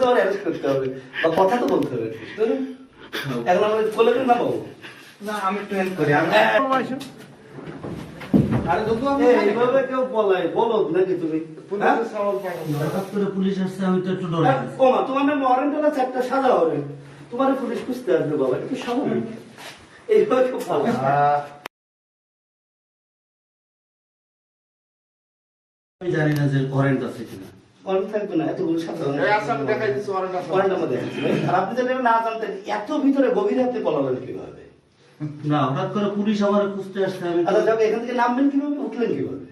তো আমার অ্যারেস্ট করতে হবে বা কথা তো বলতে হবে। এখন আমরা বলে দিন না বাবু, না আমি একটু হেল্প করি। আরে দুটো এইভাবে কেউ বলাই বলো নাকি তুমি? হঠাৎ করে পুলিশ আসছে, আমি তো একটু ডরে গেছি। ও মা, তোমার নাম ওয়ারেন্ট হলো চারটা সাদা ওয়ারেন্ট, তোমার পুলিশ খুঁজতে আসবে বাবা, একটু স্বাভাবিক। এইভাবে কেউ বলে আমি জানি না যে ওয়ারেন্ট আছে কিনা। ওয়ারেন্ট থাকবে না, এতগুলো সাদা আমি দেখাই দিচ্ছি ওয়ারেন্ট আছে। ওয়ারেন্ট আমাদের আছে ভাই। আর আপনি যদি না জানতেন এত ভিতরে গভীর হাতে পলাবেন কিভাবে? না, হঠাৎ করে পুলিশ আমার খুঁজতে আসছে, আমি আচ্ছা যাক, এখান থেকে নামবেন কিভাবে, উঠলেন কিভাবে?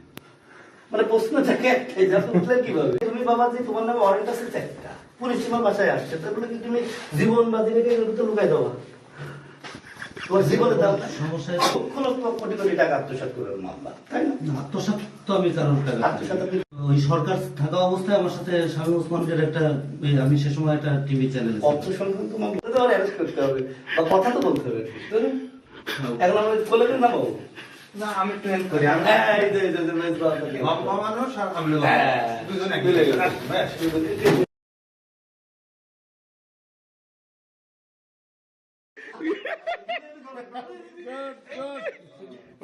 মানে প্রশ্ন থাকে একটাই যে আপনি উঠলেন কিভাবে? তুমি বাবা যে তোমার নামে ওয়ারেন্ট আছে চারটা, পুলিশ তোমার বাসায় আসছে, তারপরে কি তুমি জীবন বা দিনেকে তো লুকাই দেওয়া? তোমার জীবনের দাম সমস্যা লক্ষ লক্ষ কোটি কোটি টাকা আত্মসাৎ করার মামলা, তাই না? আত্মসাৎ তো আমি কারোর টাকা আত্মসাৎ আপনি ওই সরকার থাকা অবস্থায় আমার সাথে শামীম ওসমানের একটা আমি সে সময় একটা টিভি চ্যানেল অর্থ সংক্রান্ত মামলা তো আমার অ্যারেস্ট করতে হবে বা কথা তো বলতে হবে। এখন আমরা বলে দিন না বাবু, না আমি একটু হেল্প করি। এই যে মেজবান থাকে। লম্বা মানুষ আর আমি হ্যাঁ, দুজনে মিলে গেল।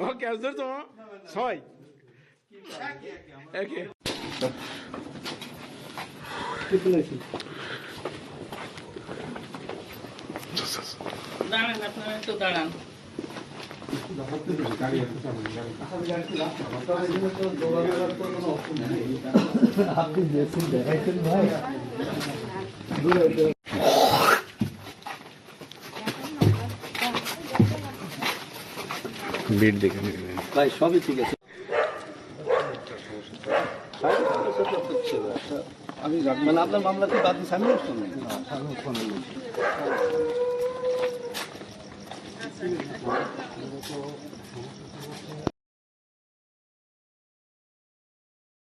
Ok, os dois estão. Só aí. É que. দাঁড়ান, আপনারা একটু দাঁড়ান। बीट देखने के लिए ভাই সবই ঠিক আছে। আমি মানে আপনার মামলা কি বাদ দিচ্ছি? আমি